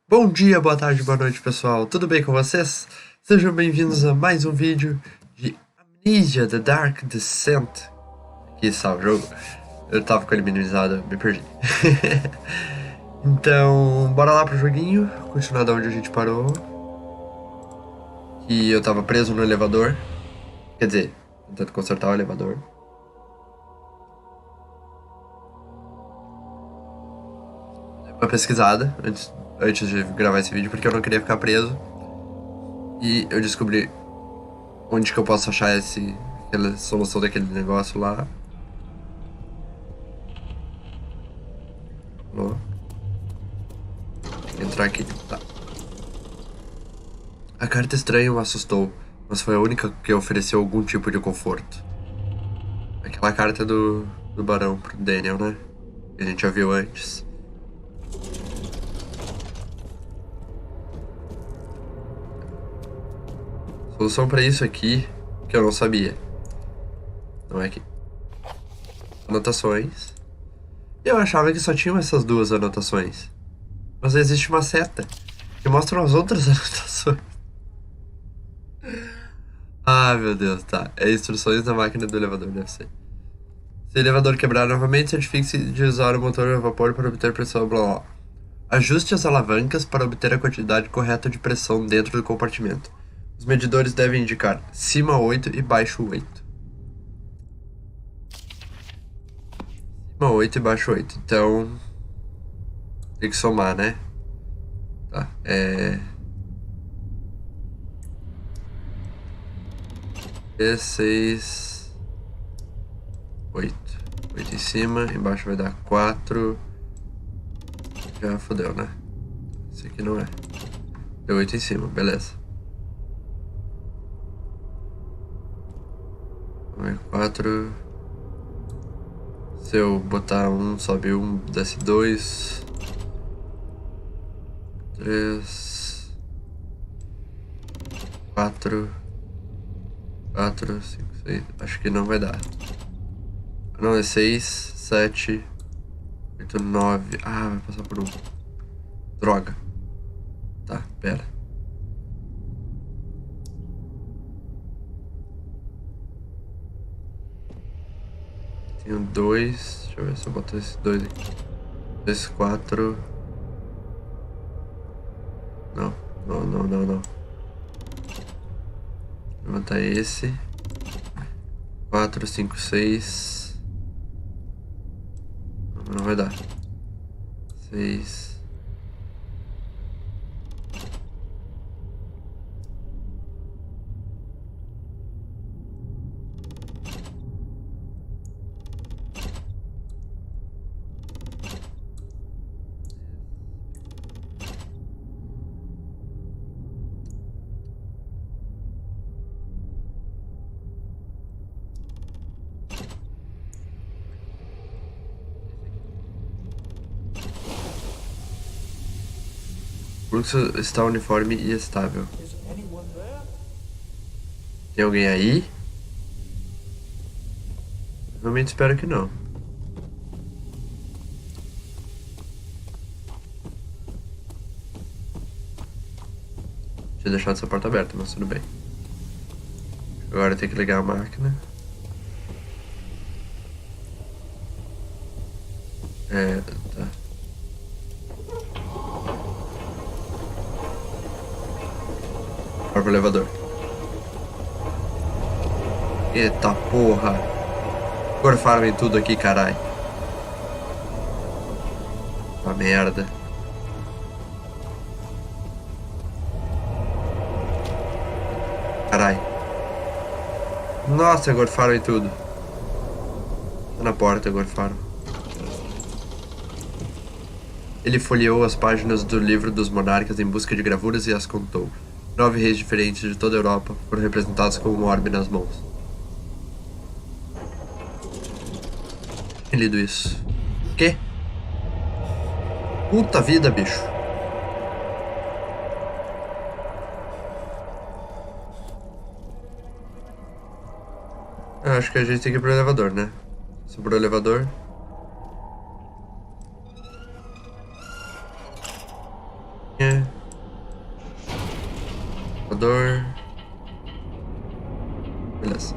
Bom dia, boa tarde, boa noite, pessoal. Tudo bem com vocês? Sejam bem-vindos a mais um vídeo de Amnesia, The Dark Descent. Aqui está o jogo. Eu tava com ele minimizado, me perdi. Então, bora lá pro joguinho, continuar da onde a gente parou. E eu tava preso no elevador. Quer dizer, tentando consertar o elevador. Dei uma pesquisada antes de gravar esse vídeo, porque eu não queria ficar preso. E eu descobri onde que eu posso achar aquela solução daquele negócio lá. Vou entrar aqui. Tá. A carta estranha o assustou, mas foi a única que ofereceu algum tipo de conforto. Aquela carta do barão pro Daniel, né? Que a gente já viu antes. Solução pra isso aqui, que eu não sabia. Não é aqui. Anotações. Eu achava que só tinham essas duas anotações. Mas existe uma seta que mostra as outras anotações. Ah, meu Deus, tá. É instruções da máquina do elevador, deve ser. Se o elevador quebrar novamente, certifique-se de usar o motor a vapor para obter pressão, blá blá. Ajuste as alavancas para obter a quantidade correta de pressão dentro do compartimento. Os medidores devem indicar cima 8 e baixo 8. Cima 8 e baixo 8. Então, tem que somar, né? Tá, E6... 8. 8 em cima, embaixo vai dar 4. Já fodeu, né? Esse aqui não é. Deu 8 em cima, beleza. 4. Se eu botar 1, sobe 1, desce 2. 3. 4. 4, 5, 6. Acho que não vai dar. Não, é 6, 7, 8, 9. Ah, vai passar por 1. Droga. Tá, pera. Tenho 2. Deixa eu ver se eu boto esses 2 aqui. 2, 4. Não, não, não, não, não. Vou botar esse. 4, 5, 6. Não vai dar. 6. O fluxo está uniforme e estável. Tem alguém aí? Realmente espero que não. Tinha deixado essa porta aberta, mas tudo bem. Agora tem que ligar a máquina. Tá. Bora pro elevador. Eita porra. Gorfaram em tudo aqui, carai. Uma merda. Carai. Nossa, gorfaram em tudo. Tá na porta, gorfaram. Ele folheou as páginas do livro dos monarcas em busca de gravuras e as contou. 9 reis diferentes de toda a Europa foram representados com um orbe nas mãos. Tinha lido isso. Quê? Puta vida, bicho. Eu acho que a gente tem que ir pro elevador, né? Sobrou o elevador. É. elevador. Beleza.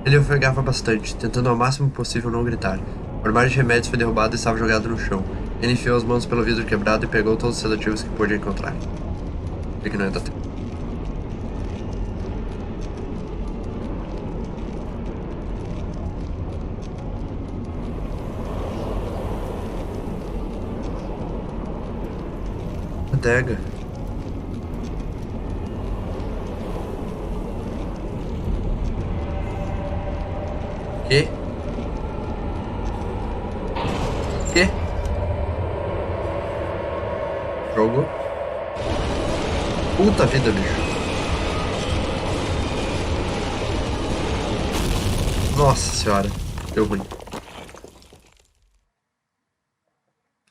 Ele ofegava bastante, tentando ao máximo possível não gritar. O armário de remédios foi derrubado e estava jogado no chão. Ele enfiou as mãos pelo vidro quebrado e pegou todos os sedativos que pôde encontrar. E que não ia dar tempo. Adega. Que? Que? Jogo. Puta vida, bicho. Nossa senhora. Deu ruim.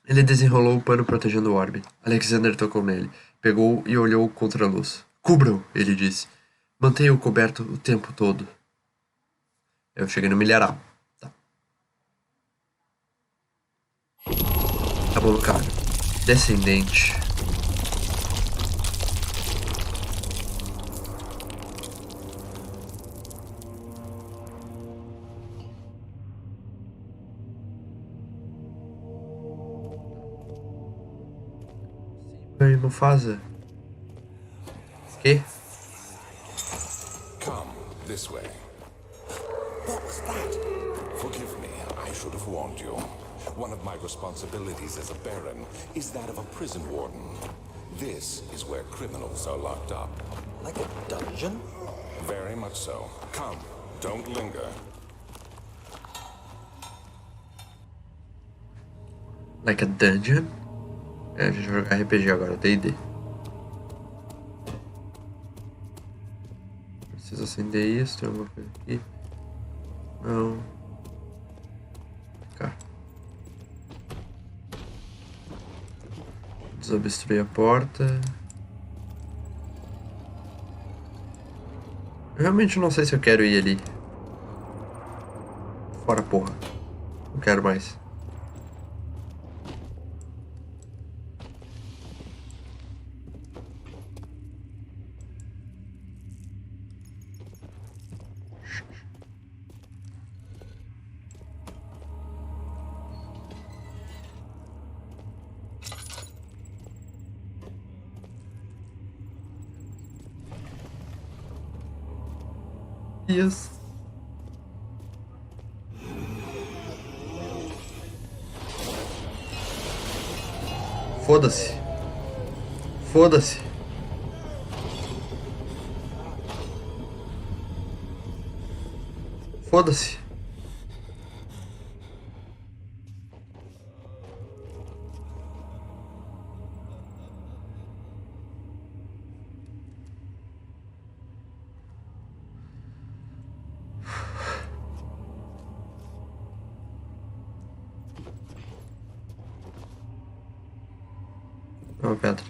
Ele desenrolou o pano protegendo o orbe. Alexander tocou nele. Pegou e olhou contra a luz. Cubra-o, ele disse. Mantenha-o coberto o tempo todo. Eu cheguei no milharal. Tá. Tá bom, cara. Descendente. Sim, não faz. Que? Come this way. What was that? Forgive me, I should have warned you. One of my responsibilities as a baron is that of a prison warden. This is where criminals are locked up. Like a dungeon? Very much so. Come, don't linger. Like a dungeon? É, a gente vai jogar RPG agora, D&D. Preciso acender isso, tem alguma coisa aqui? Não. Cá. Desobstruir a porta. Eu realmente não sei se eu quero ir ali. Fora, porra. Não quero mais. Isso. Foda-se. Foda-se. Foda-se. É uma pedra.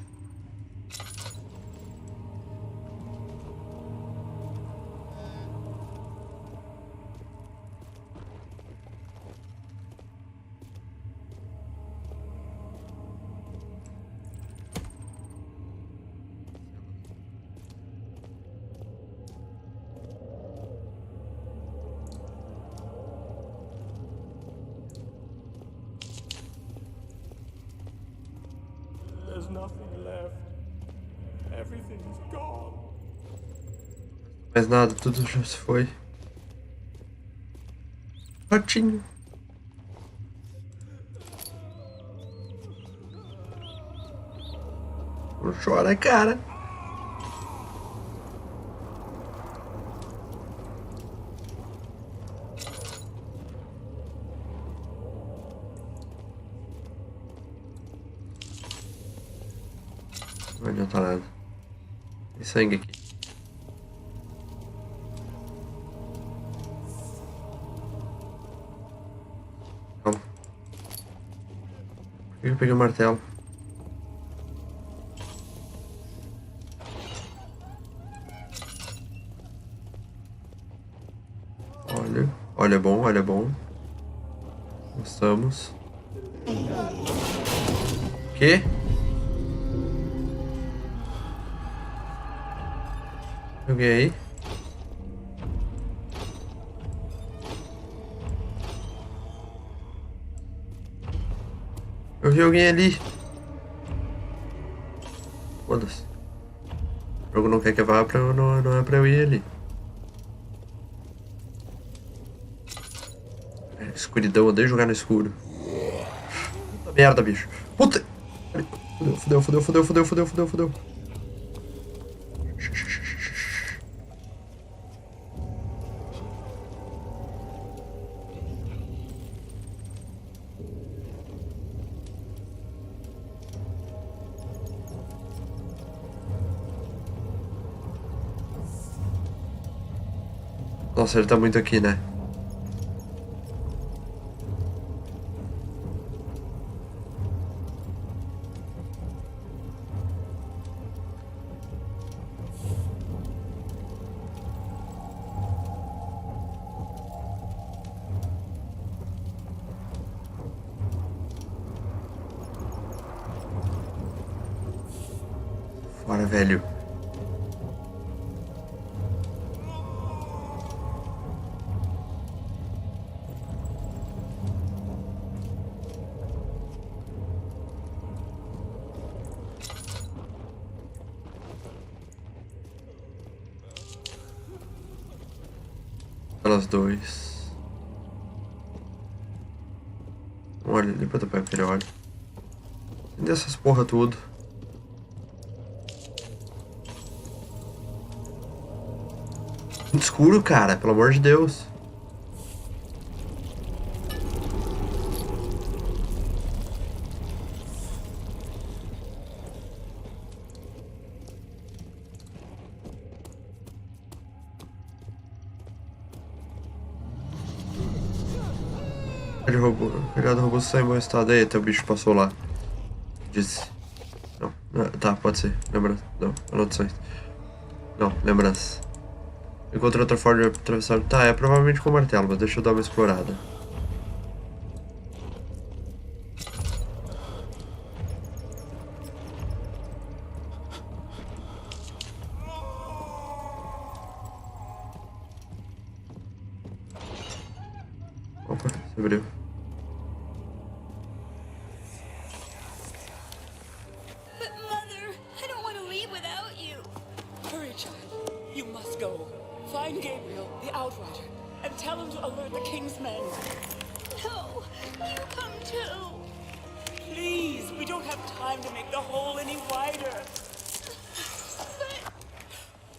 There's nothing left. Everything's gone. Mais nada, tudo já se foi. Ratinho. Não chora, cara. Não adianta nada. Tem sangue aqui. Calma. Por que eu peguei o martelo? Olha bom, olha bom. Gostamos. Que? Joguei. Eu vi alguém ali. Foda-se. O jogo não quer que eu vá pra eu, não é pra eu ir ali. É, escuridão, eu odeio jogar no escuro. Puta merda, bicho. Puta! Fudeu. Nossa, ele tá muito aqui, né? Bora, velho. Elas dois. Olha ali pra tapar aquele olho. Cadê essas porra tudo? Muito escuro, cara, pelo amor de Deus. Ele roubou. Criado robô saiu em bom estado. Eita, o bicho passou lá. Disse. Não. Tá, pode ser. Lembrança. Não, anotações. Não, lembrança. Encontrei outra forma de atravessar. Tá, é provavelmente com o martelo, mas deixa eu dar uma explorada. Opa, se abriu. But Mother, I don't want to leave without you. Hurry, child. You must go. Find Gabriel, the Outrider, and tell him to alert the King's men. No, you come too. Please, we don't have time to make the hole any wider.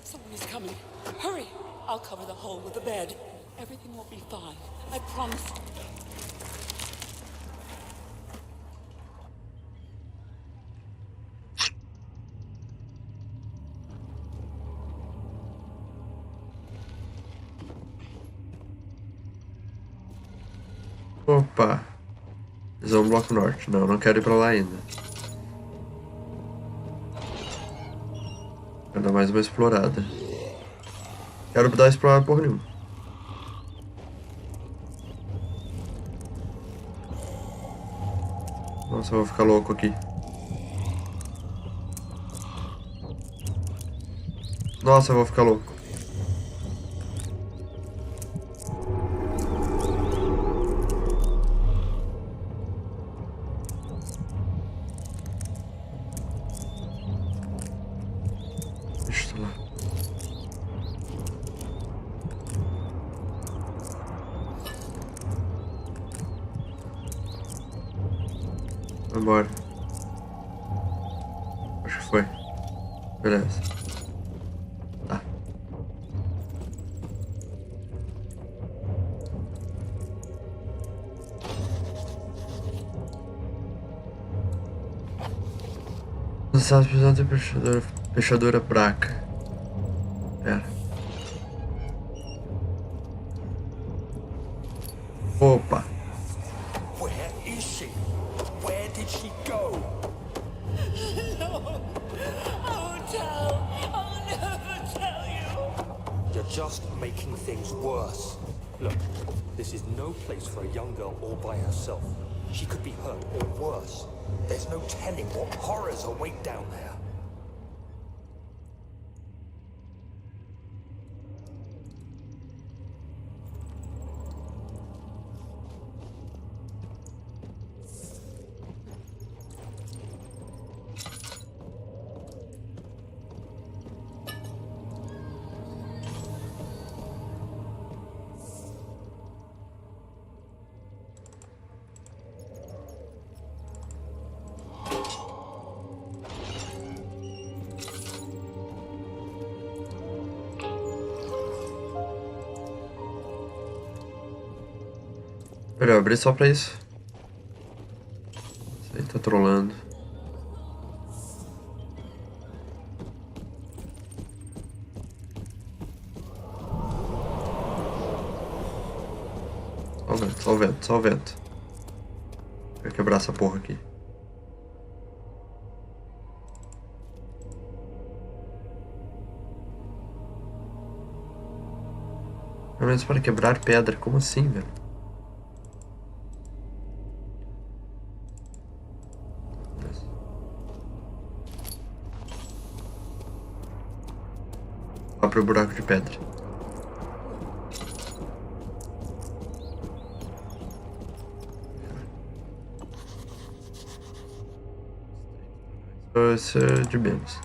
Someone is coming. Hurry. I'll cover the hole with the bed. Everything will be fine. I promise. Opa. Visão do bloco norte. Não, não quero ir pra lá ainda. Quero dar mais uma explorada. Quero dar explorada porra nenhuma. Nossa, eu vou ficar louco aqui. Nossa, eu vou ficar louco. Deixa eu lá. Vambora. Acho que foi. Beleza. Tá. Os estados precisam ter fechadura fraca. Pera. Opa. Where is she? Where did she go? No. I won't tell. I'll never tell you. You're just making things worse. Look, this is no place for a young girl all by herself. She could be hurt or worse. There's no telling what horrors await down there. Olha, eu abri só pra isso. Isso aí tá trolando. Só o vento, só o vento, só o vento. Vou quebrar essa porra aqui. Pelo menos para quebrar pedra, como assim, velho? Abre o buraco de pedra. Esse é de menos.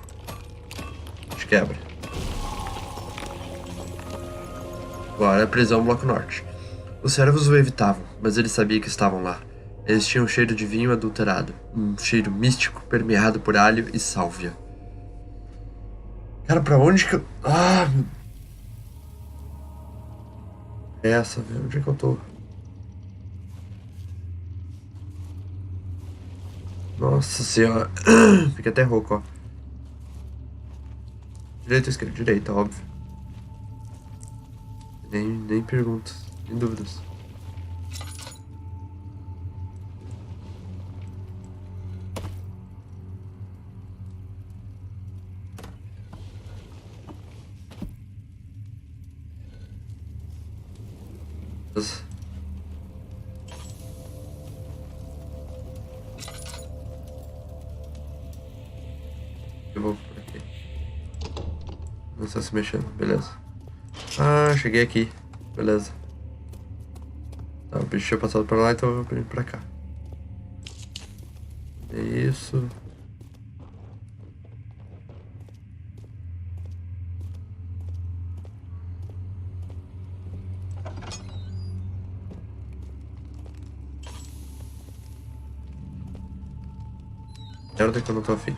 A gente quebra. Agora é a prisão Bloco Norte. Os servos o evitavam, mas ele sabia que estavam lá. Eles tinham um cheiro de vinho adulterado. Um cheiro místico, permeado por alho e sálvia. Cara, pra onde que eu... Ah! Essa, velho. Onde é que eu tô? Nossa senhora. Fica até rouco, ó. Direita ou esquerda? Direita, óbvio. Nem perguntas, nem dúvidas. Eu vou por aqui. Não está se mexendo, beleza. Ah, cheguei aqui. Beleza. Tá, o bicho tinha passado pra lá, então eu vou vir pra cá. É isso. Merda que eu não tô afim.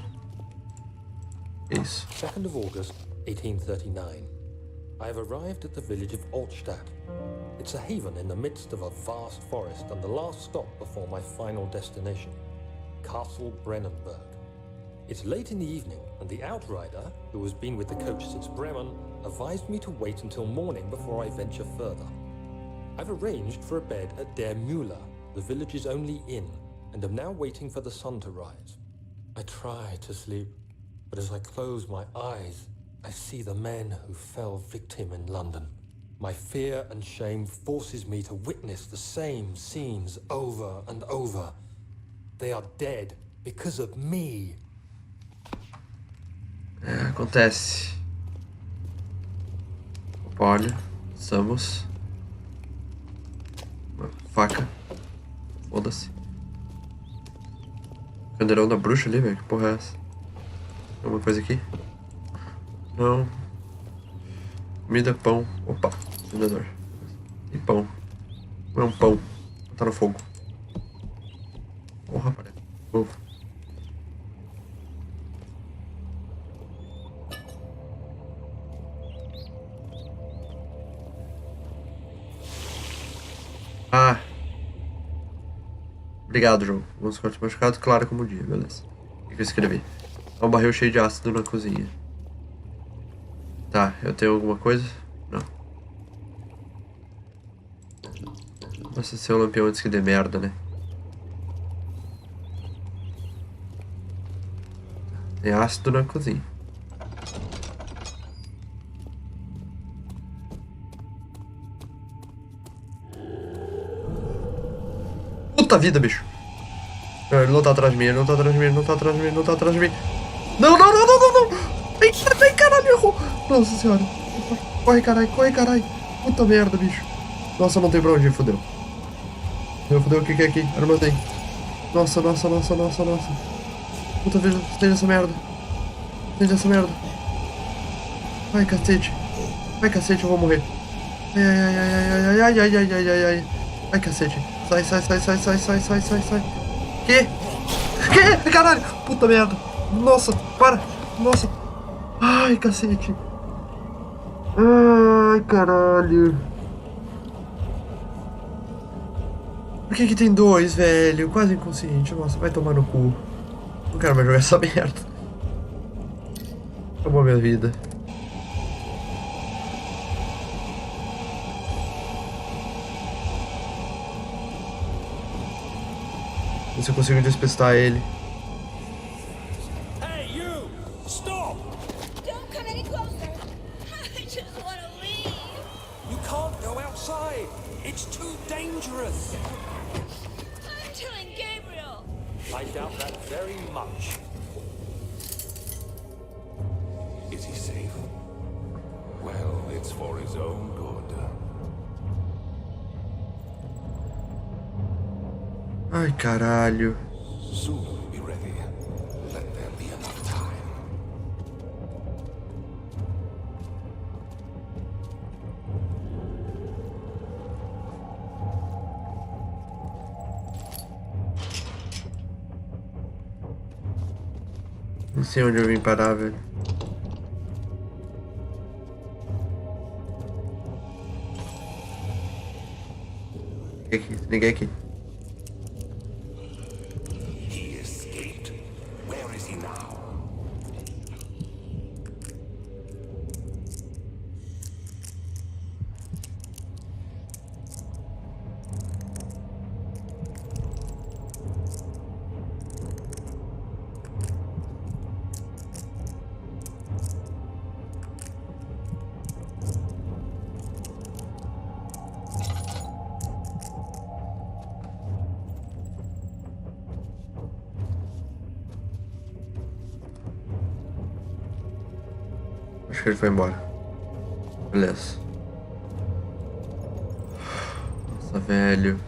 É isso. 2nd of August, 1839. I have arrived at the village of Altstadt. It's a haven in the midst of a vast forest and the last stop before my final destination, Castle Brennenburg. It's late in the evening, and the outrider, who has been with the coach since Bremen, advised me to wait until morning before I venture further. I've arranged for a bed at Der Müller, the village's only inn, and am now waiting for the sun to rise. I try to sleep, but as I close my eyes, I see the men who fell victim in London. My fear and shame forces me to witness the same scenes over and over. They are dead because of me. É, acontece. Opa, olha. Estamos. Uma faca. Foda-se. Candeirão da bruxa ali, velho. Que porra é essa? Tem alguma coisa aqui? Não. Comida, pão. Opa, acendedor. E pão. Não é um pão. Botar no fogo. Porra, parece. Ovo. Ah. Obrigado, jogo. Alguns cortes machucados, claro como o dia, beleza. O que eu escrevi? Há um barril cheio de ácido na cozinha. Tá, eu tenho alguma coisa? Não. Nossa, ser o lampião antes que dê merda, né? Tem ácido na cozinha. Puta vida, bicho. Não, ele não tá atrás de mim, ele não tá atrás de mim, ele não tá atrás de mim, ele não tá atrás de mim. Não, não, não, não, não, não. Vem, caralho, errou. Nossa senhora. Corre, caralho, corre, caralho. Puta merda, bicho. Nossa, não tem pra onde ir, fodeu. Fodeu, o que é aqui? Armazém. Nossa, nossa, nossa, nossa, nossa. Puta vida, estende essa merda. Estende essa merda. Ai, cacete. Ai, cacete, eu vou morrer. Ai, ai, ai, ai, ai, ai, ai, ai, ai, ai, ai. Ai, cacete. Sai, sai, sai, sai, sai, sai, sai, sai, sai. Que? Caralho. Puta merda. Nossa, para. Nossa. Ai, cacete. Ai, caralho. Por que tem dois, velho? Quase inconsciente. Nossa, vai tomar no cu. Não quero mais jogar essa merda. Acabou a minha vida. Ver se eu consigo despistar ele. Hey, you! Stop! Don't come any closer. I just want to leave. You can't go outside. It's too dangerous. I'm telling Gabriel. I doubt that very much. Is he safe? Well, it's for his own good. Ai, caralho. Soon we'll be ready. Let there be enough time. Não sei onde eu vim parar, velho. Ninguém aqui. He escaped. Where is he now? Acho que ele foi embora. Beleza. Nossa, velho.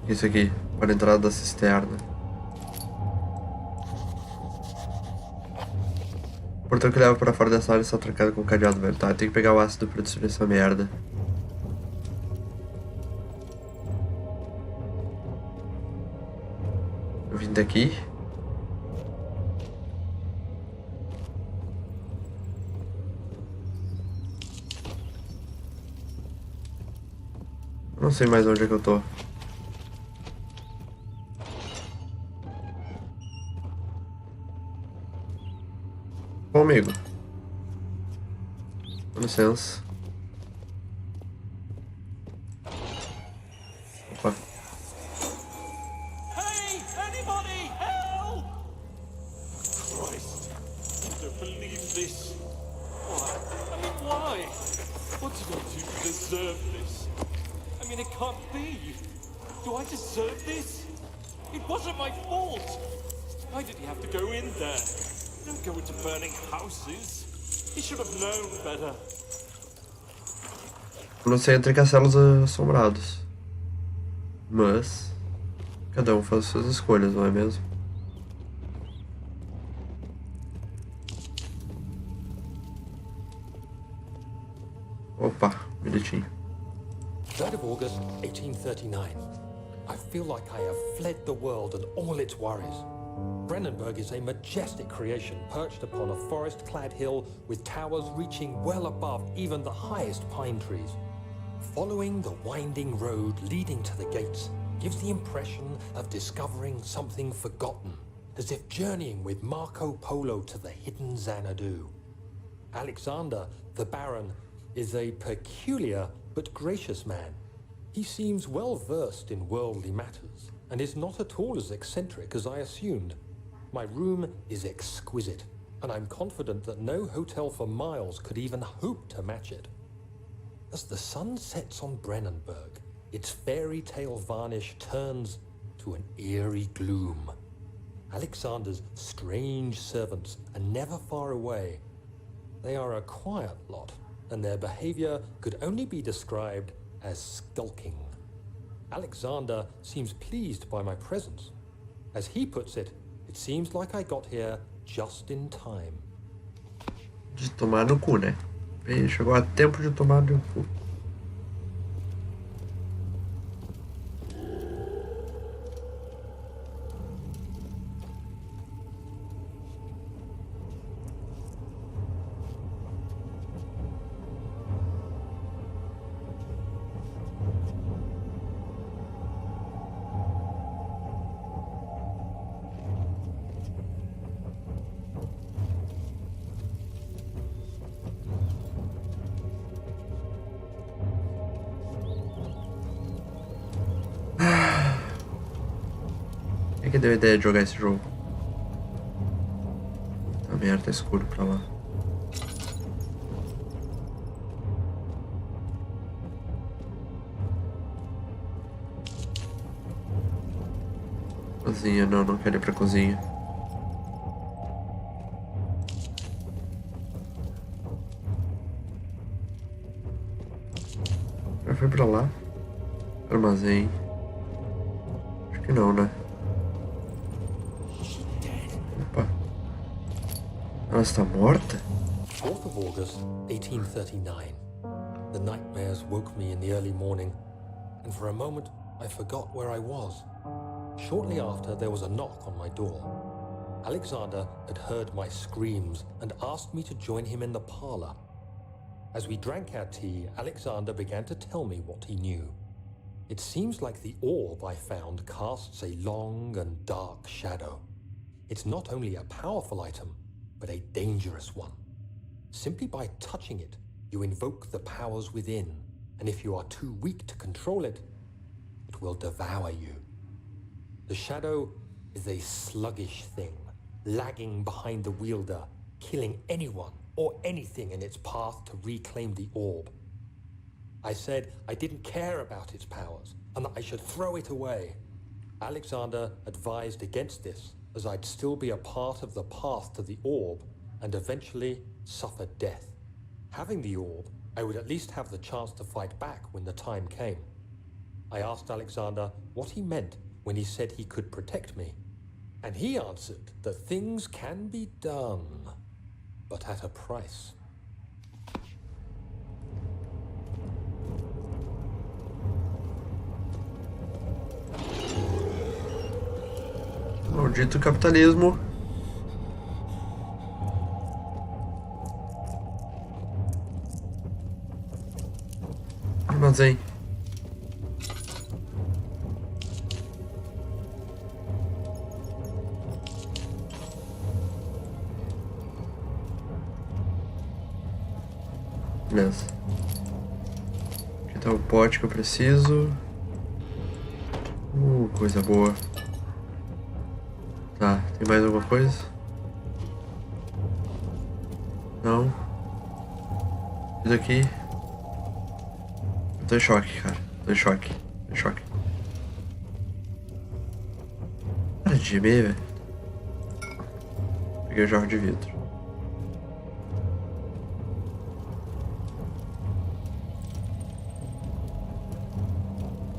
Isso aqui, para a entrada da cisterna. O portão que leva para fora da sala está trancado com um cadeado, velho. Tá, tem que pegar o ácido pra destruir essa merda. Eu vim daqui. Eu não sei mais onde é que eu tô. Bom, amigo. Com licença. Opa. Hey, anybody, help! Christ, I don't believe this. Why? I mean, why? What did I do to deserve this? I mean, it can't be. Do I deserve this? It wasn't my fault. Why did he have to go in there? Don't go into burning houses. He should have known better. Eu não sei entre castelos assombrados. Mas cada um faz suas escolhas, não é mesmo? Opa, bilhetinho. 3rd of August, 1839. I feel like I have fled the world and all its worries. Brennenburg is a majestic creation perched upon a forest-clad hill with towers reaching well above even the highest pine trees. Following the winding road leading to the gates gives the impression of discovering something forgotten, as if journeying with Marco Polo to the hidden Xanadu. Alexander, the Baron, is a peculiar but gracious man. He seems well versed in worldly matters and is not at all as eccentric as I assumed. My room is exquisite, and I'm confident that no hotel for miles could even hope to match it. As the sun sets on Brennenburg, its fairy tale varnish turns to an eerie gloom. Alexander's strange servants are never far away. They are a quiet lot, and their behavior could only be described as skulking. Alexander seems pleased by my presence. As he puts it, it seems like I got here just in time. De tomar no cu, né? Bem, chegou a tempo de tomar no cu. Quem que deu a ideia de jogar esse jogo? Tá merda, tá escuro pra lá. Cozinha, não quero ir pra cozinha. Já foi pra lá? Armazém. Acho que não, né? Opa. Ela está morta? 4th of August, 1839. The nightmares woke me in the early morning, and for a moment I forgot where I was. Shortly after, there was a knock on my door. Alexander had heard my screams and asked me to join him in the parlor. As we drank our tea, Alexander began to tell me what he knew. It seems like the orb I found casts a long and dark shadow. It's not only a powerful item, but a dangerous one. Simply by touching it, you invoke the powers within, and if you are too weak to control it, it will devour you. The shadow is a sluggish thing, lagging behind the wielder, killing anyone or anything in its path to reclaim the orb. I said I didn't care about its powers, and that I should throw it away. Alexander advised against this, as I'd still be a part of the path to the orb, and eventually suffer death. Having the orb, I would at least have the chance to fight back when the time came. I asked Alexander what he meant when he said he could protect me, and he answered that things can be done, but at a price. Maldito capitalismo. Armazém. Beleza. Aqui tá o pote que eu preciso. Coisa boa. Tá, tem mais alguma coisa? Não. Isso aqui. Eu tô em choque, cara. Tô em choque. Tô em choque. Para de gemer, velho. Peguei o jarro de vidro.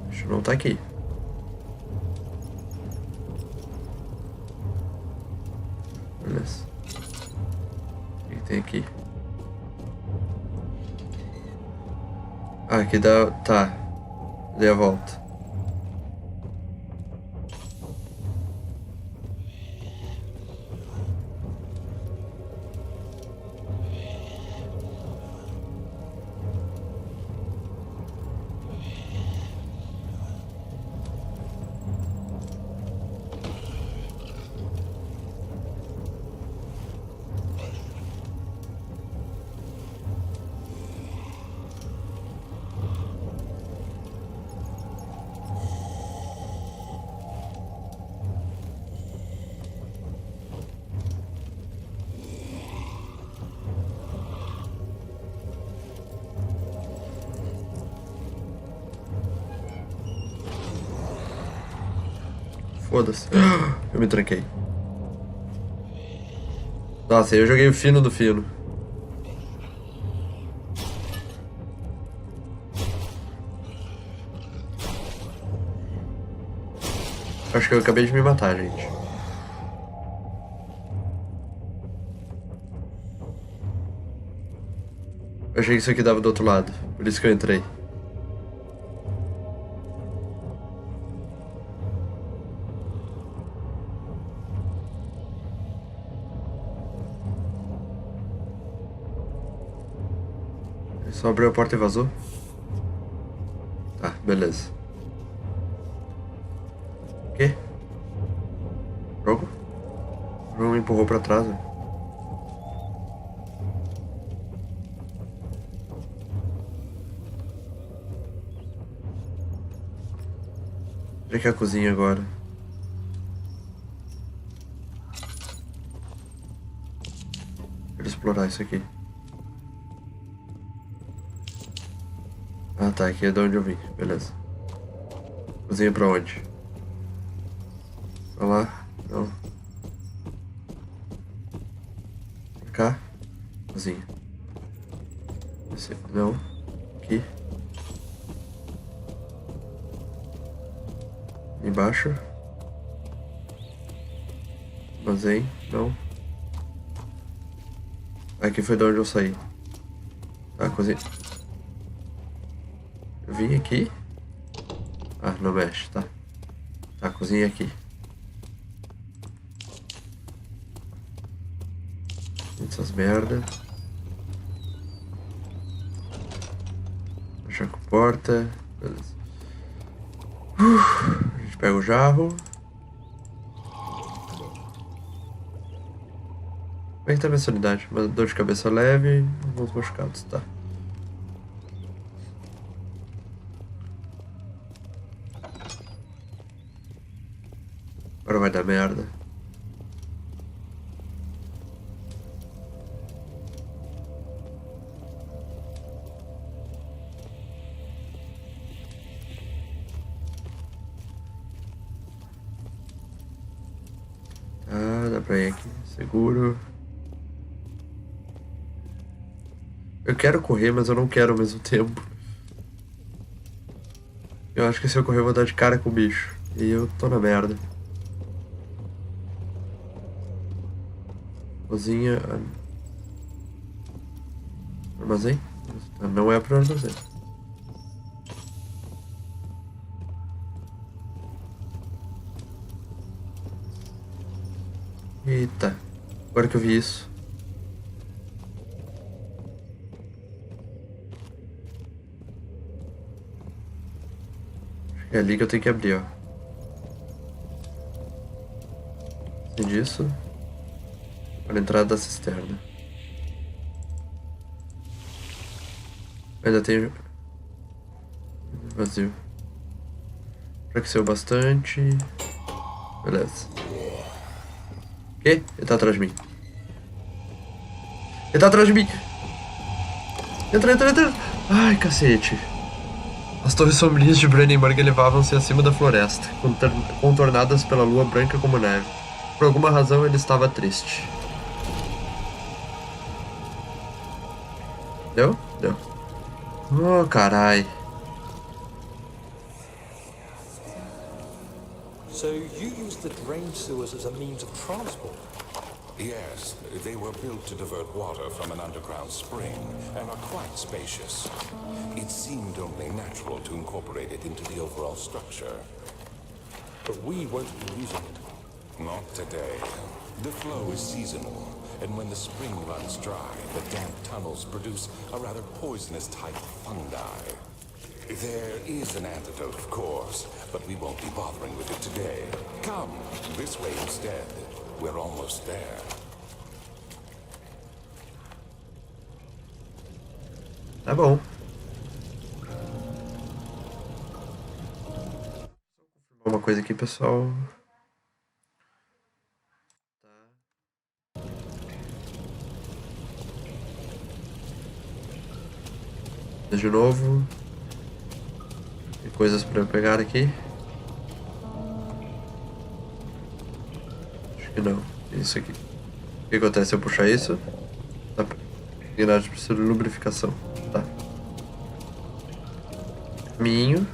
Deixa eu não tá aqui. Beleza. O que tem aqui? Ah, aqui dá... Tá. Dei a volta. Foda-se. Eu me tranquei. Nossa, eu joguei o fino do fino. Acho que eu acabei de me matar, gente. Eu achei que isso aqui dava do outro lado. Por isso que eu entrei. Só abriu a porta e vazou? Tá, beleza. O quê? O jogo? O jogo me empurrou pra trás, velho. Onde é que é a cozinha agora? explorar isso aqui. Ah tá, aqui é de onde eu vim, beleza. Cozinha pra onde? Pra lá? Não. Pra cá? Cozinha. Esse, não. Aqui. Embaixo. Armazém, não. Aqui foi de onde eu saí. Tá, cozinha. Eu vim aqui. Ah, não mexe, tá. Tá, cozinha aqui. Essas merda. Fechar com porta. Beleza. A gente pega o jarro. Como é que tá a minha sanidade? Uma dor de cabeça leve, alguns machucados, tá. Agora vai dar merda. Tá, dá pra ir aqui, seguro. Eu quero correr, mas eu não quero ao mesmo tempo. Eu acho que se eu correr eu vou dar de cara com o bicho. E eu tô na merda. Cozinha. Armazém? Não é pro armazém. Eita. Agora que eu vi isso. É ali que eu tenho que abrir, ó. Acende isso. Para a entrada da cisterna. Ainda tem... Vazio. Aqueceu bastante. Beleza. O quê? Ele tá atrás de mim. Ele tá atrás de mim! Entra, entra, entra! Ai, cacete. As torres sombrias de Brandenburg elevavam-se acima da floresta, contornadas pela lua branca como neve. Por alguma razão ele estava triste. Deu? Deu. Oh, carai. So you used the drain sewers as a means of transport? Yes, they were built to divert water from an underground spring and are quite spacious. It seemed only natural to incorporate it into the overall structure. But we won't be using it. Not today. The flow is seasonal, and when the spring runs dry, the damp tunnels produce a rather poisonous type of fungi. There is an antidote, of course, but we won't be bothering with it today. Come, this way instead. We're almost there. Tá bom. Uma coisa aqui, pessoal. De novo. Tem coisas pra eu pegar aqui. Acho que não. Isso aqui. O que acontece se eu puxar isso? Tá. Engrenagem precisa de lubrificação. Tá. Caminho.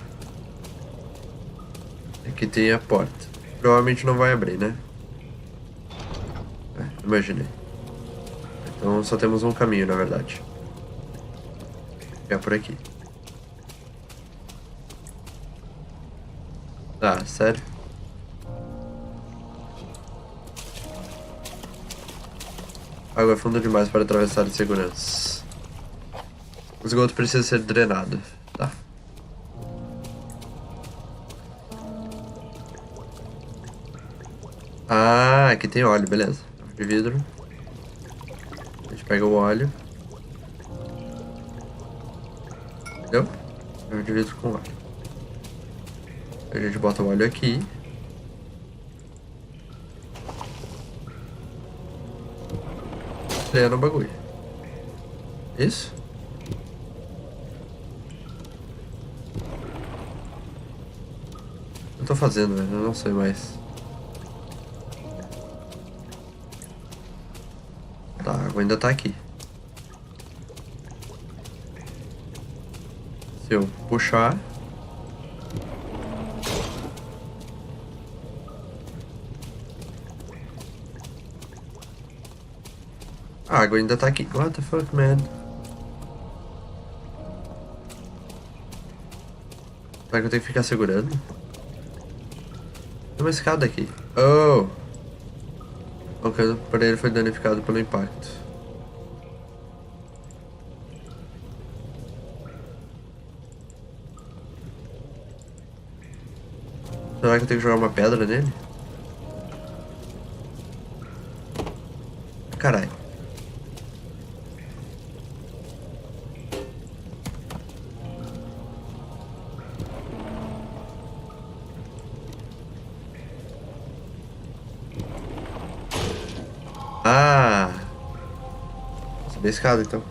Aqui tem a porta. Provavelmente não vai abrir, né? É, imaginei. Então só temos um caminho, na verdade. É por aqui. Tá, sério? A água é funda demais para atravessar de segurança. O esgoto precisa ser drenado. Tá. Ah, aqui tem óleo, beleza. De vidro. A gente pega o óleo. Entendeu? De vidro com óleo. A gente bota o óleo aqui. Pleno bagulho. Isso? O que eu tô fazendo, velho? Eu não sei mais. Tá, a água ainda tá aqui. Se eu puxar... A água ainda tá aqui. What the fuck, man? Será que eu tenho que ficar segurando? Tem uma escada aqui. Oh! O cano por ele foi danificado pelo impacto. Será que eu tenho que jogar uma pedra nele? Caralho. Ah! Subir a escada então.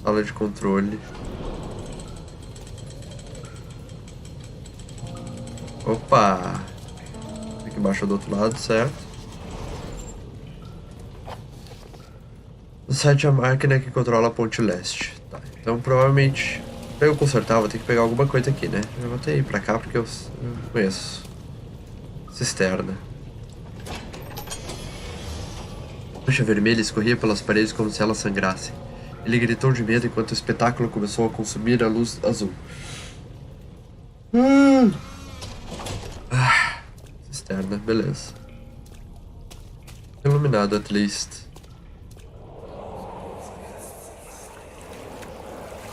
Sala de controle. Opa! Aqui embaixo do outro lado, certo? No site é a máquina que controla a ponte leste. Tá, então provavelmente... Pra eu consertar, vou ter que pegar alguma coisa aqui, né? Eu vou ter que ir pra cá porque eu conheço. Cisterna. A mancha vermelha escorria pelas paredes como se elas sangrassem. Ele gritou de medo enquanto o espetáculo começou a consumir a luz azul. Cisterna, beleza. Iluminado, at least.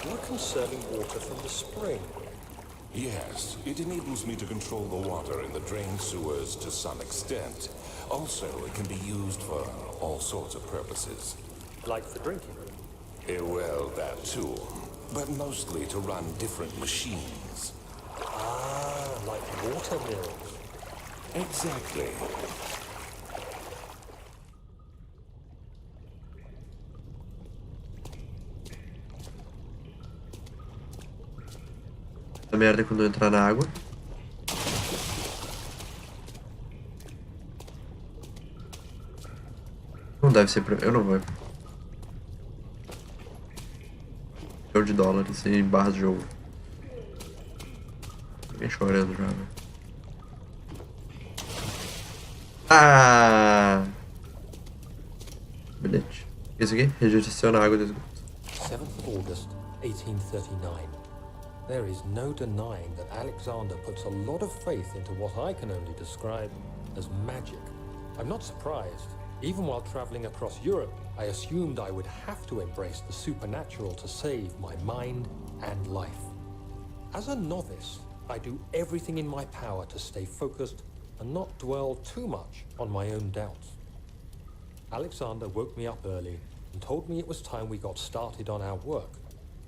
You're conserving water from the spring. Yes, it enables me to control the water in the drain sewers to some extent. Also, it can be used for all sorts of purposes. Like for drinking. Well, that too. But mostly to run different machines. Ah, like water mills. Exactly. A merda é quando eu entrar na água. Não deve ser pra... Eu não vou. De dólares em barras de jogo. Ninguém chorando já, velho. Ah! Bilhete. Isso aqui? Registração na água do esgoto. 7th of August, 1839. There is no denying that Alexander puts a lot of faith into what I can only describe as magic. I'm not surprised. Even while traveling across Europe, I assumed I would have to embrace the supernatural to save my mind and life. As a novice, I do everything in my power to stay focused and not dwell too much on my own doubts. Alexander woke me up early and told me it was time we got started on our work.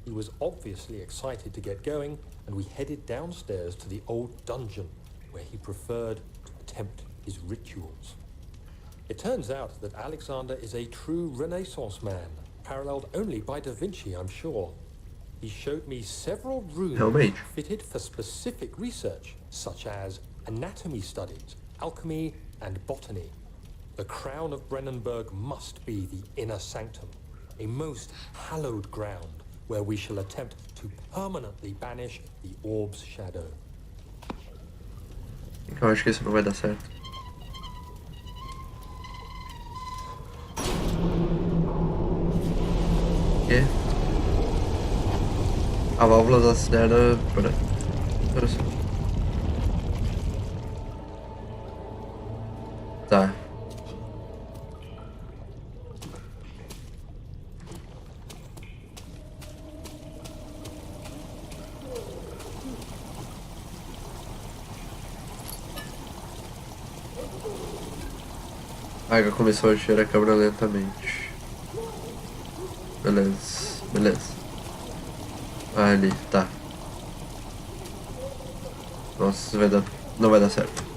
He was obviously excited to get going, and we headed downstairs to the old dungeon, where he preferred to attempt his rituals. It turns out that Alexander is a true Renaissance man, paralleled only by Da Vinci, I'm sure. He showed me several rooms fitted for specific research, such as anatomy studies, alchemy, and botany. The crown of Brennenburg must be the inner sanctum, a most hallowed ground where we shall attempt to permanently banish the orb's shadow. Eu acho que isso não vai dar certo. Que? A válvula da cisterna... Tá. A água começou a encher a câmera lentamente. Beleza, beleza. Ali, tá. Nossa, isso vai dar... não vai dar certo.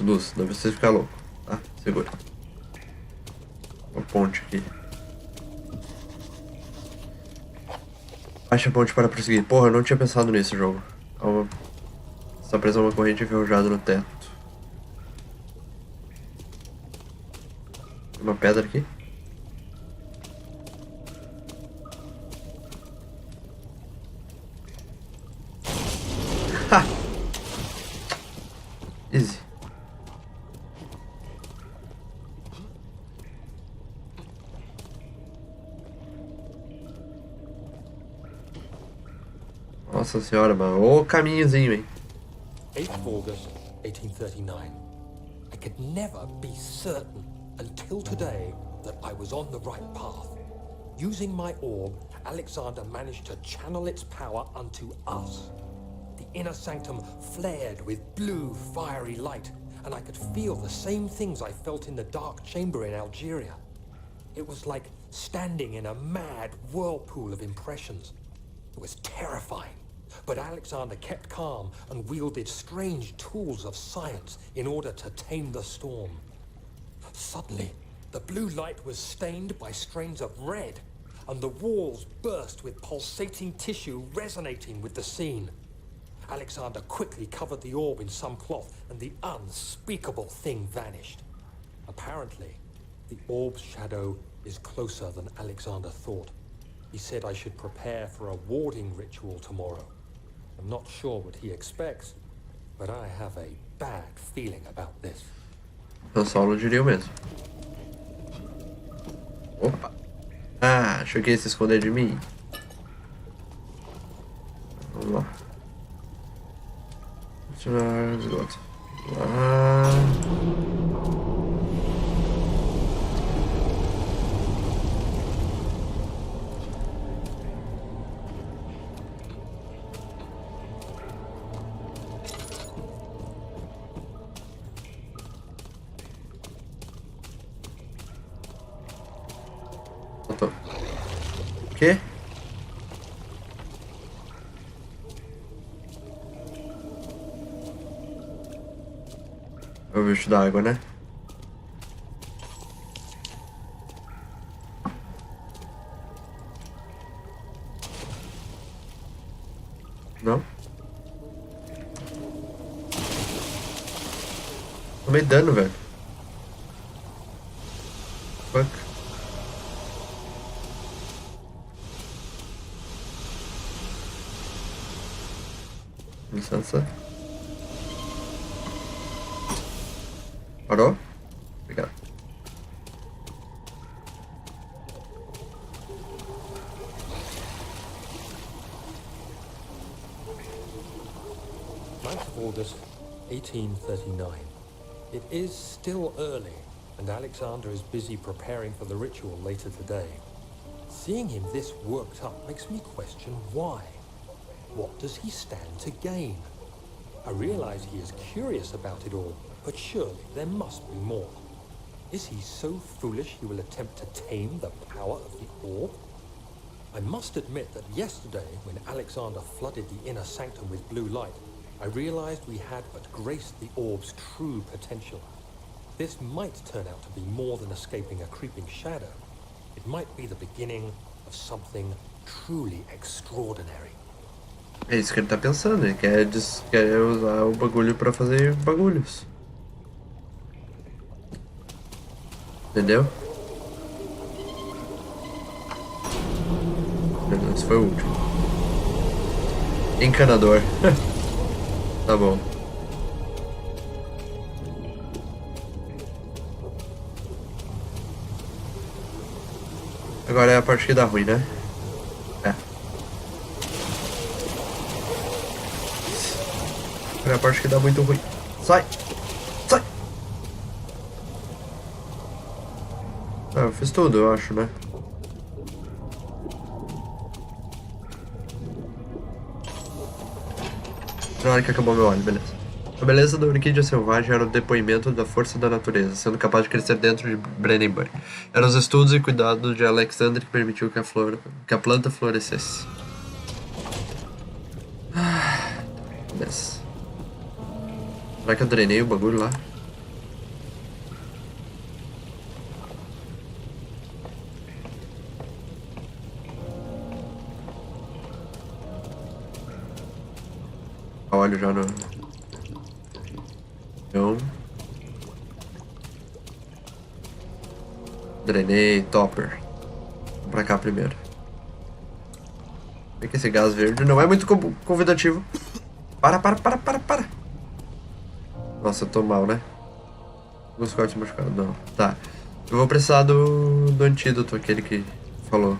Lúcio, não precisa ficar louco, tá? Segura. Uma ponte aqui. Baixa a ponte para prosseguir. Porra, eu não tinha pensado nesse jogo. Está presa uma corrente enferrujada no teto. Tem uma pedra aqui. Ha! Easy. Nossa senhora, mano. Ô caminhozinho, hein? 8th of August, 1839. I could never be certain until today that I was on the right path. Using my orb, Alexander managed to channel its power unto us. The inner sanctum flared with blue, fiery light, and I could feel the same things I felt in the dark chamber in Algeria. It was like standing in a mad whirlpool of impressions. It was terrifying. But Alexander kept calm and wielded strange tools of science in order to tame the storm. Suddenly, the blue light was stained by strains of red, and the walls burst with pulsating tissue resonating with the scene. Alexander quickly covered the orb in some cloth, and the unspeakable thing vanished. Apparently, the orb's shadow is closer than Alexander thought. He said I should prepare for a warding ritual tomorrow. I'm not sure what he expects, but I have a bad feeling about this. Eu só não diria o mesmo. Opa! Ah, achou que ia se esconder de mim? Vamos lá. Tirar esgoto. Lá. O quê? É o bicho da água, né? Não? Tomei dano, velho. Fuck. Licença. Parou? Obrigado. August 1839. It is still early, and Alexander is busy preparing for the ritual later today. Seeing him this worked up makes me question why. What does he stand to gain? I realize he is curious about it all, but surely there must be more. Is he so foolish he will attempt to tame the power of the orb? I must admit that yesterday, when Alexander flooded the inner sanctum with blue light, I realized we had but graced the orb's true potential. This might turn out to be more than escaping a creeping shadow. It might be the beginning of something truly extraordinary. É isso que ele tá pensando, ele quer usar o bagulho pra fazer bagulhos. Entendeu? Esse foi o último. Encanador. Tá bom. Agora é a parte que dá ruim, né? É. Agora é a parte que dá muito ruim. Sai! Sai! Ah, eu fiz tudo, eu acho, né? Na hora que acabou meu óleo, beleza. A beleza da orquídea selvagem era o depoimento da força da natureza, sendo capaz de crescer dentro de Brandenburg. Eram os estudos e cuidado de Alexander que permitiu que a planta florescesse. Beleza. Será que eu drenei o bagulho lá? Óleo já no... Então... Drenei, topper. Vamos pra cá primeiro. Vê que esse gás verde não é muito convidativo. Para. Nossa, eu tô mal, né? Alguns cortes machucados, não. Tá. Eu vou precisar do antídoto, aquele que falou.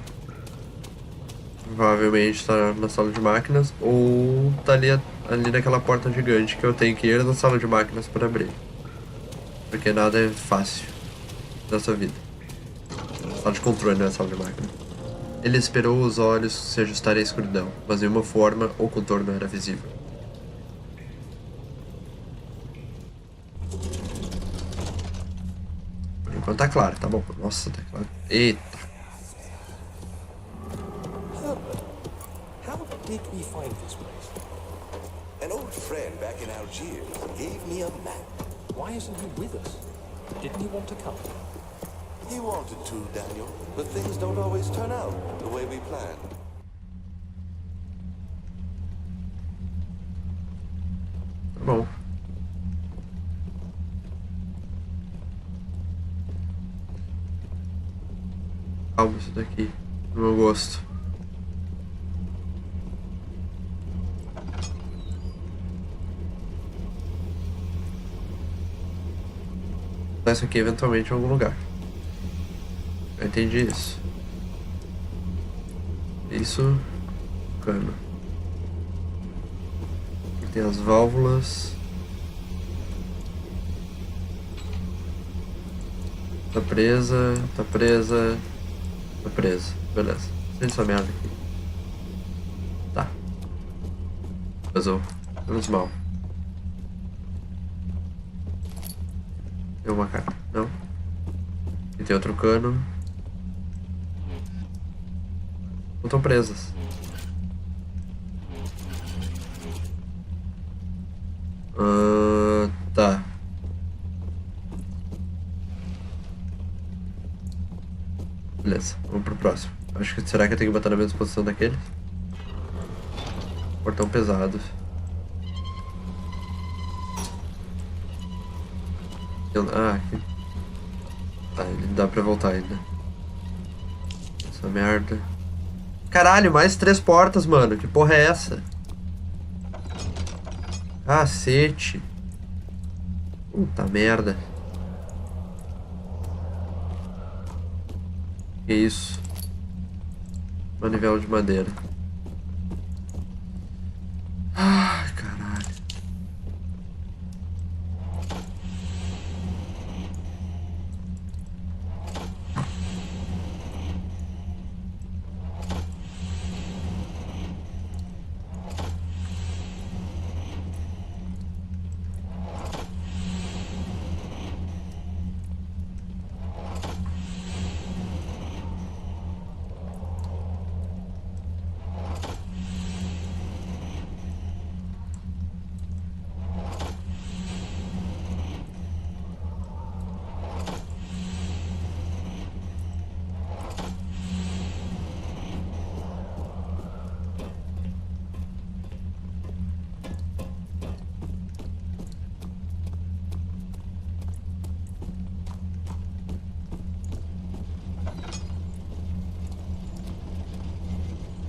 Provavelmente tá na sala de máquinas. Ou tá ali naquela porta gigante que eu tenho que ir na sala de máquinas para abrir. Porque nada é fácil nessa vida. Sala de controle não é sala de máquinas. Ele esperou os olhos se ajustarem à escuridão, mas nenhuma forma ou contorno era visível. Por enquanto tá claro, tá bom. Nossa, tá claro. Eita. How did we find this place? An old friend back in Algiers gave me a map. Why isn't he with us? Didn't he want to come? He wanted to, Daniel, but things don't always turn out the way we planned. Tá bom. Calma isso daqui, no meu gosto. Vou isso aqui eventualmente em algum lugar. Eu entendi isso. Isso. Cano. Aqui tem as válvulas. Tá presa. Beleza. Sem essa merda aqui. Tá. Vazou. Menos mal. Tem uma carta. Não. E tem outro cano. Não estão presas. Tá. Beleza, vamos pro próximo. Acho que será que eu tenho que botar na mesma posição daqueles? Portão pesado. Aqui. Tá, ele dá pra voltar ainda. Essa merda. Caralho, mais 3 portas, mano. Que porra é essa? Cacete. Puta merda. Que isso? Manivela de madeira. Ai, caralho.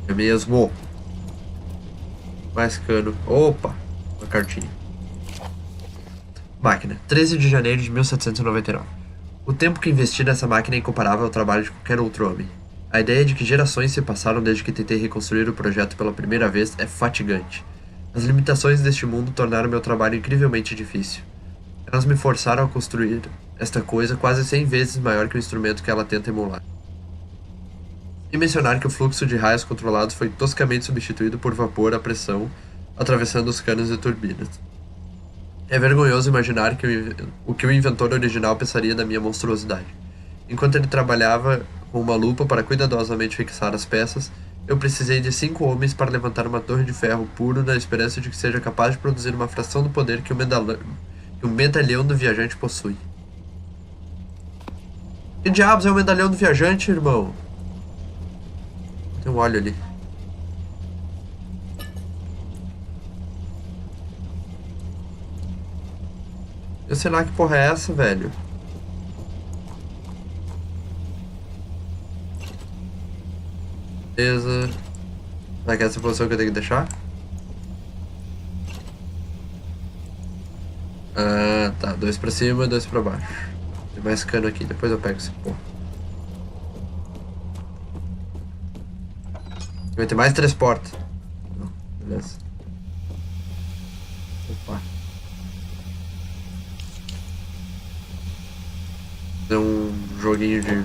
É mesmo. Mais cano. Opa, uma cartinha. Máquina, 13 de janeiro de 1799. O tempo que investi nessa máquina é incomparável ao trabalho de qualquer outro homem. A ideia de que gerações se passaram desde que tentei reconstruir o projeto pela primeira vez é fatigante. As limitações deste mundo tornaram meu trabalho incrivelmente difícil. Elas me forçaram a construir esta coisa quase 100 vezes maior que o instrumento que ela tenta emular. E mencionar que o fluxo de raios controlados foi toscamente substituído por vapor à pressão atravessando os canos e turbinas. É vergonhoso imaginar o que o inventor original pensaria da minha monstruosidade. Enquanto ele trabalhava com uma lupa para cuidadosamente fixar as peças, eu precisei de 5 homens para levantar uma torre de ferro puro na esperança de que seja capaz de produzir uma fração do poder que o medalhão do viajante possui. Que diabos é o medalhão do viajante, irmão? Tem um óleo ali. Eu sei lá que porra é essa, velho. Beleza. Será que é essa posição que eu tenho que deixar? Ah, tá. 2 pra cima, 2 pra baixo. Tem mais cano aqui, depois eu pego esse porra. Vai ter mais 3 portas. Não, beleza. Opa. Fazer um joguinho de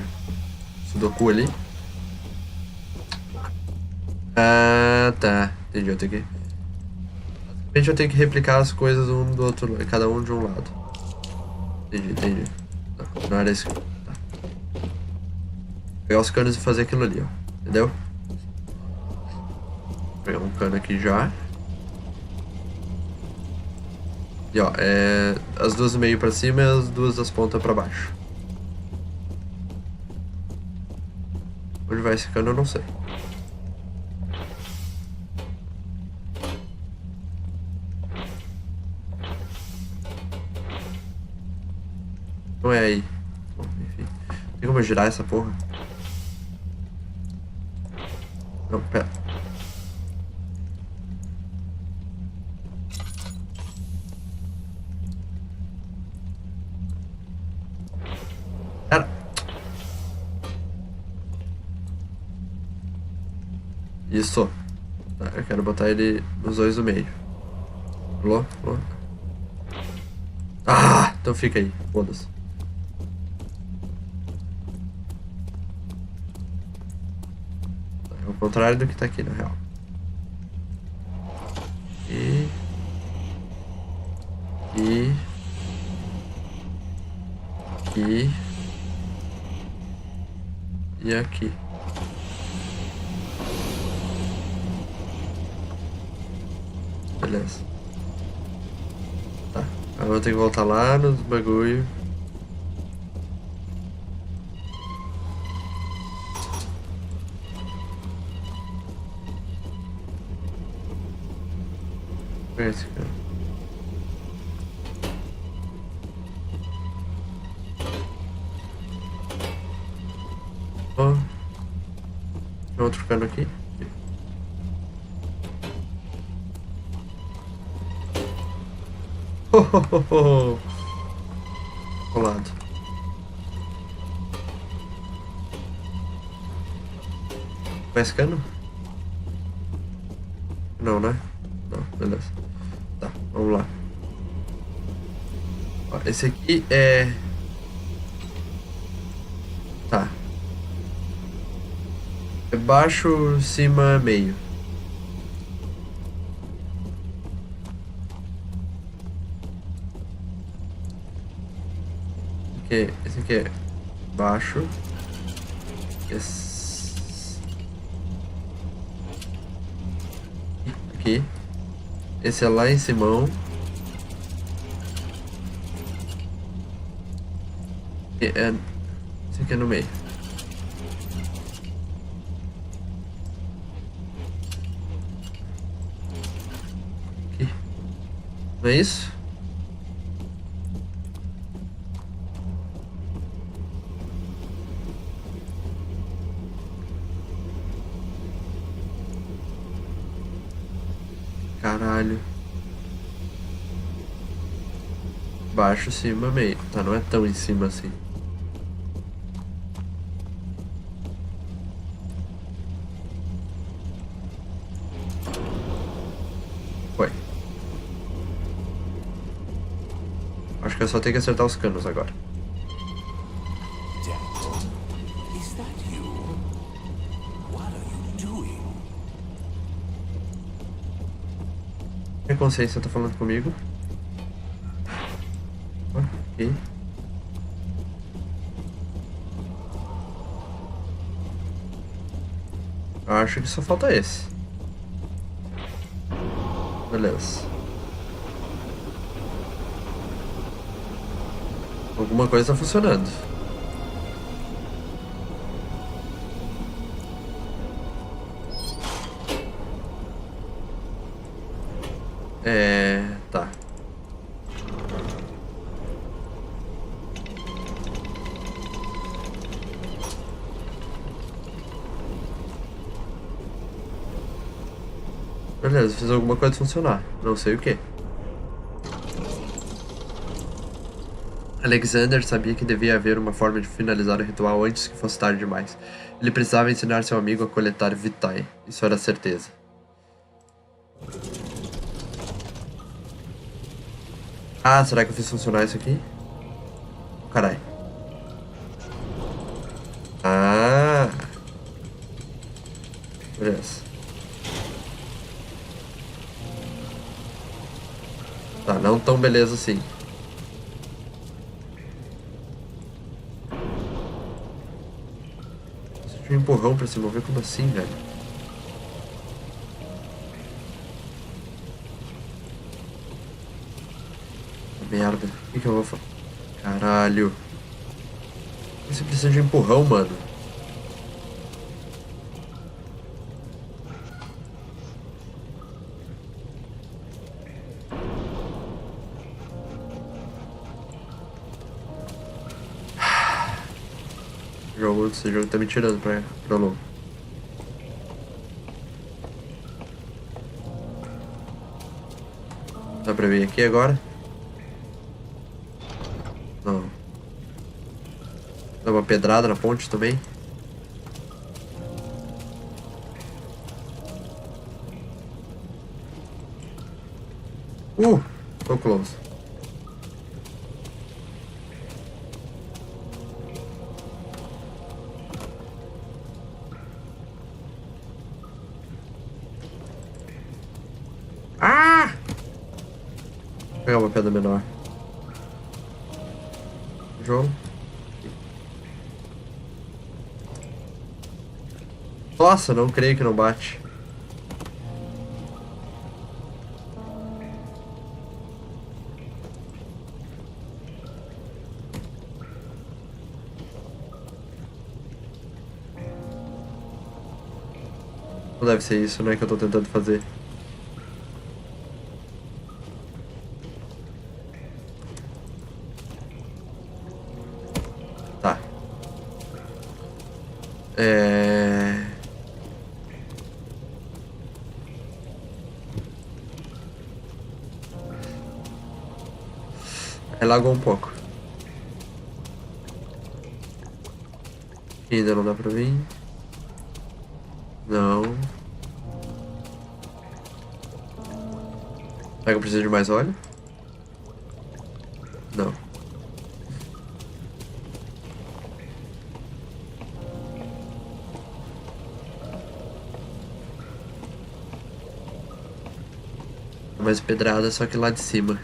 sudoku ali. Ah, tá. Entendi, eu tenho que... Basicamente eu tenho que replicar as coisas um do outro lado, cada um de um lado. Entendi. Não era isso. Tá. Pegar os canos e fazer aquilo ali, ó. Entendeu? Vou pegar um cano aqui já. E ó, as duas do meio pra cima e as duas das pontas pra baixo. Onde vai esse cano eu não sei. Não é aí. Bom, enfim. Tem como eu girar essa porra? Não, pera. Pera. Isso. Tá, eu quero botar ele nos dois do meio. Alô? Ah! Então fica aí. Foda-se. É o contrário do que tá aqui, na real. E aqui. Beleza. Tá. Agora eu vou ter que voltar lá nos bagulho. Esse cara. Ó. Tem outro cano aqui. Colado. Mais cano? Não, né? Não, beleza. Tá, vamos lá. Ó, esse aqui é... Tá. É baixo, cima, meio. Esse aqui é baixo. Aqui. Esse é lá em cima. Esse aqui é no meio. Aqui. Não é isso? Caralho. Baixo, cima, meio. Tá, não é tão em cima assim. Foi. Acho que eu só tenho que acertar os canos agora. Is that you? What are you doing? Minha consciência tá falando comigo. Ok. Eu acho que só falta esse. Beleza. Alguma coisa tá funcionando. Tá. Beleza, fiz alguma coisa funcionar. Não sei o que. Alexander sabia que devia haver uma forma de finalizar o ritual antes que fosse tarde demais. Ele precisava ensinar seu amigo a coletar vitae. Isso era certeza. Ah, será que eu fiz funcionar isso aqui? Carai. Ah. Beleza. Tá, não tão beleza assim. Preciso de um empurrão pra se mover, como assim, velho? Merda, o que eu vou fazer? Caralho. Você precisa de um empurrão, mano. Esse jogo tá me tirando pra longe. Dá pra vir aqui agora? Não. Dá uma pedrada na ponte também? Tô close. Vou pegar uma pedra menor. Jogo. Nossa, não creio que não bate. Não deve ser isso, né, que eu tô tentando fazer. Tá. Relagou um pouco. Ainda não dá pra vir. Não. Será que eu preciso de mais óleo? Não. Mais pedrada, só que lá de cima.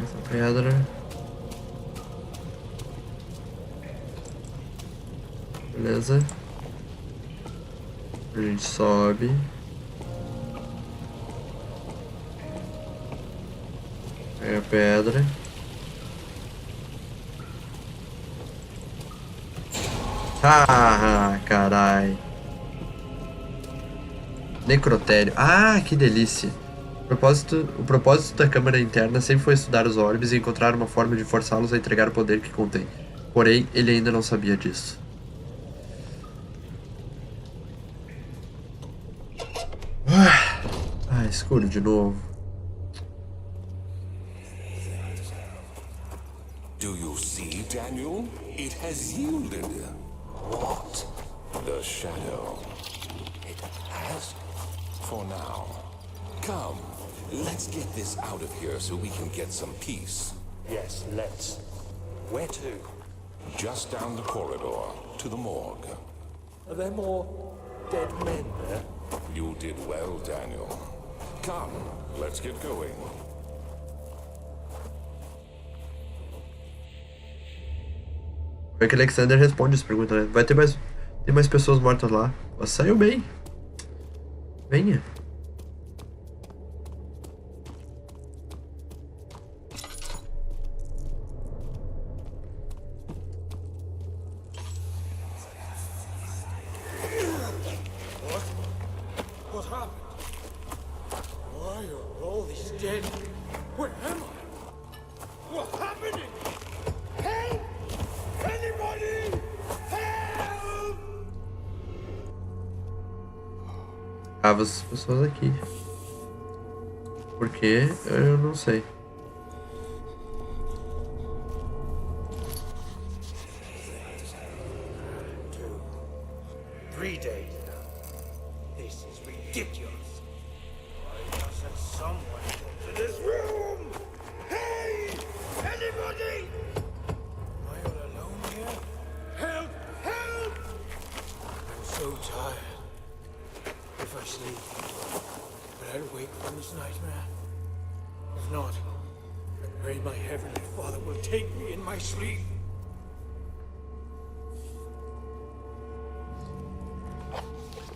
Essa pedra. Beleza. A gente sobe. Pega a pedra. Ah, carai. Necrotério. Ah, que delícia. O propósito da câmara interna sempre foi estudar os orbes e encontrar uma forma de forçá-los a entregar o poder que contém. Porém, ele ainda não sabia disso. Escuro de novo. Do you see, Daniel? It has yielded. What? The shadow. It has? For now. Come, let's get this out of here so we can get some peace. Yes, let's. Where to? Just down the corridor, to the morgue. Are there more dead men there? You did well, Daniel. Come, let's get going. Vai que Alexander responde as perguntas, né? Tem mais pessoas mortas lá. Mas saiu bem. Venha. What happened? Why are all these dead? Where am I? What's happening? Help! Anybody! Help! As pessoas aqui. Por quê? Eu não sei. 3 days now. This is ridiculous. I must send someone to this room. Hey! Anybody? Am I all alone here? Help! Help! I'm so tired. If I sleep, will I wake from this nightmare? If not, I pray my heavenly Father will take me in my sleep.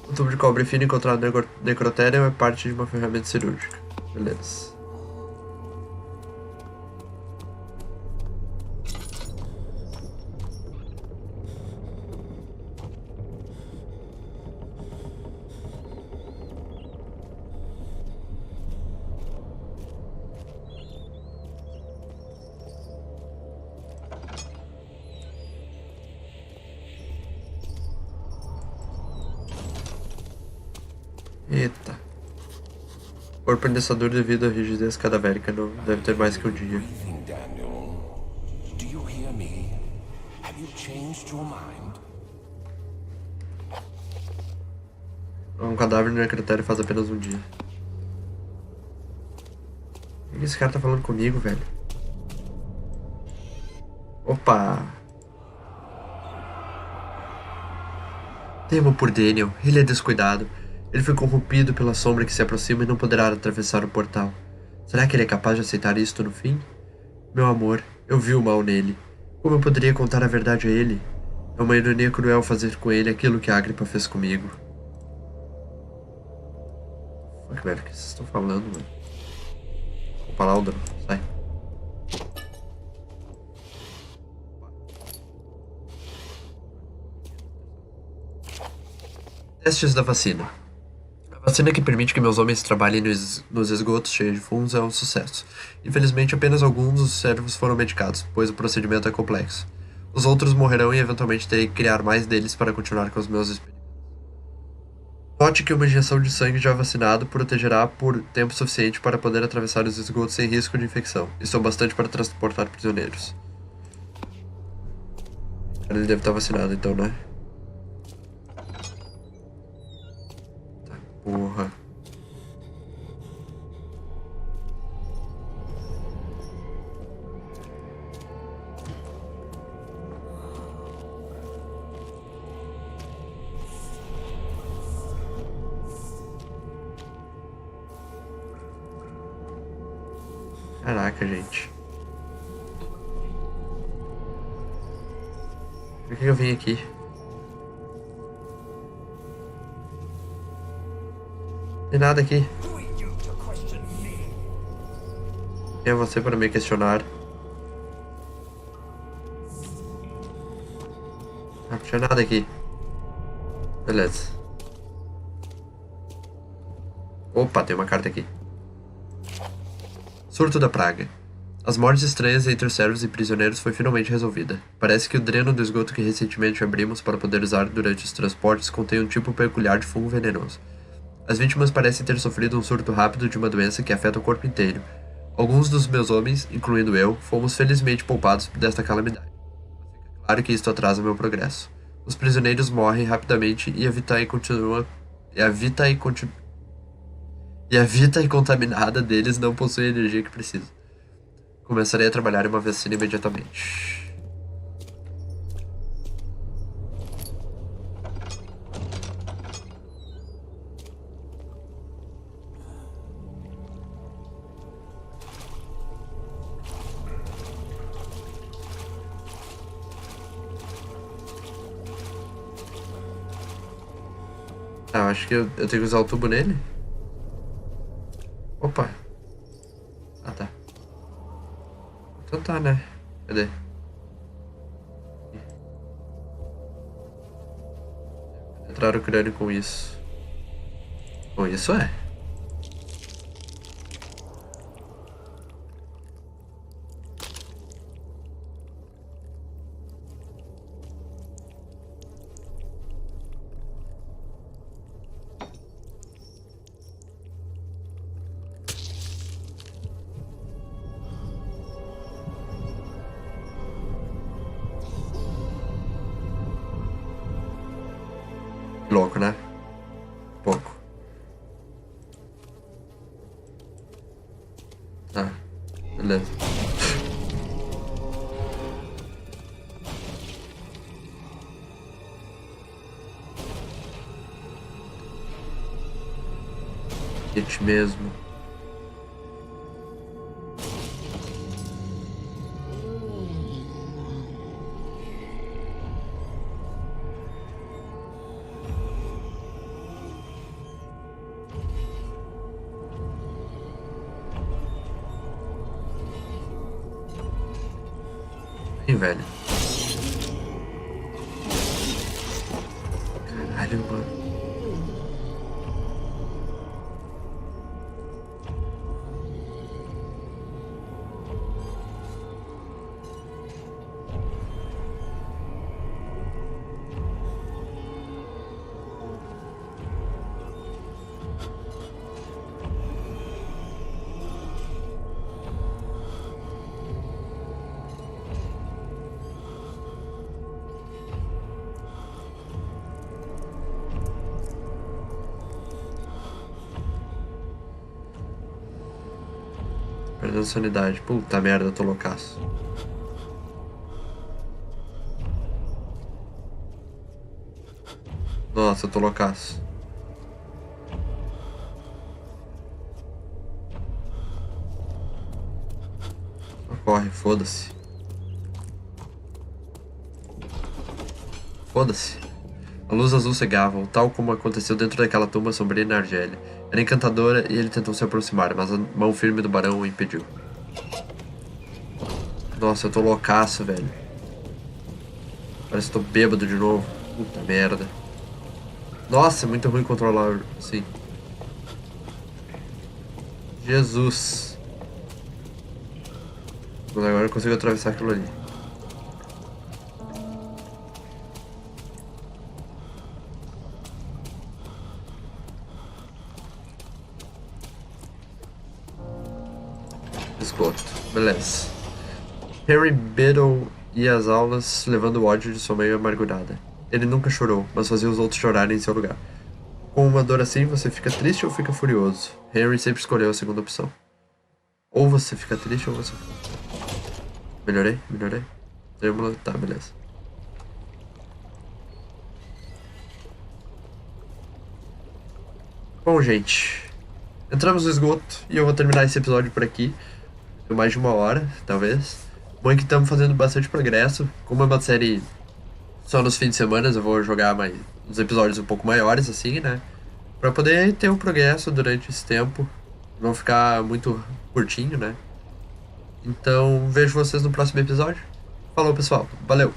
O tubo de cobre fino encontrado no necrotério é parte de uma ferramenta cirúrgica. Beleza. Eita. Corpo indensador devido à rigidez cadavérica não deve ter mais que um dia. Breathing, Daniel. Do you hear me? Have you changed your mind? Um cadáver no necrotério faz apenas um dia. O que esse cara tá falando comigo, velho? Opa! Temo por Daniel. Ele é descuidado. Ele foi corrompido pela sombra que se aproxima e não poderá atravessar o portal. Será que ele é capaz de aceitar isto no fim? Meu amor, eu vi o mal nele. Como eu poderia contar a verdade a ele? É uma ironia cruel fazer com ele aquilo que a Agripa fez comigo. Fuck, velho, o que vocês estão falando, mano? Opa lá, Aldro, sai. Testes da vacina. A vacina que permite que meus homens trabalhem nos esgotos cheios de fungos é um sucesso. Infelizmente, apenas alguns dos servos foram medicados, pois o procedimento é complexo. Os outros morrerão e eventualmente terei que criar mais deles para continuar com os meus experimentos. Note que uma injeção de sangue já vacinado protegerá por tempo suficiente para poder atravessar os esgotos sem risco de infecção. Isso é bastante para transportar prisioneiros. Ele deve estar vacinado então, né? Porra. Caraca, gente. Por que eu vim aqui? Tem nada aqui. Quem é você para me questionar? Não tinha nada aqui. Beleza. Opa, tem uma carta aqui. Surto da praga. As mortes estranhas entre os servos e prisioneiros foi finalmente resolvida. Parece que o dreno do esgoto que recentemente abrimos para poder usar durante os transportes contém um tipo peculiar de fungo venenoso. As vítimas parecem ter sofrido um surto rápido de uma doença que afeta o corpo inteiro. Alguns dos meus homens, incluindo eu, fomos felizmente poupados desta calamidade. Mas fica claro que isto atrasa meu progresso. Os prisioneiros morrem rapidamente e a vida contaminada deles não possui a energia que precisa. Começarei a trabalhar em uma vacina imediatamente. Ah, eu acho que eu tenho que usar o tubo nele. Opa. Ah, tá. Então tá, né? Cadê? Entrar o crânio com isso. Com isso é. Louco, né? Pouco. Ah, beleza. Gente mesmo. Velho. Caralho, mano. Perdendo sanidade. Puta merda, eu tô loucaço. Nossa, eu tô loucaço. Só corre, foda-se. Foda-se. A luz azul cegava, tal como aconteceu dentro daquela tumba sombria na Argélia. Era encantadora e ele tentou se aproximar, mas a mão firme do barão o impediu. Nossa, eu tô loucaço, velho. Parece que tô bêbado de novo. Puta merda. Nossa, é muito ruim controlar, assim. Jesus. Mas agora eu consigo atravessar aquilo ali. Esgoto. Beleza. Harry Biddle ia às aulas levando o ódio de sua mãe amargurada. Ele nunca chorou, mas fazia os outros chorarem em seu lugar. Com uma dor assim, você fica triste ou fica furioso? Harry sempre escolheu a segunda opção. Ou você fica triste ou você... Melhorei? Melhorei? Tá, beleza. Bom, gente. Entramos no esgoto e eu vou terminar esse episódio por aqui. Deu mais de 1 hora, talvez. Bom é que estamos fazendo bastante progresso. Como é uma série só nos fins de semana, eu vou jogar mais uns episódios um pouco maiores, assim, né? Pra poder ter um progresso durante esse tempo. Não ficar muito curtinho, né? Então, vejo vocês no próximo episódio. Falou, pessoal. Valeu!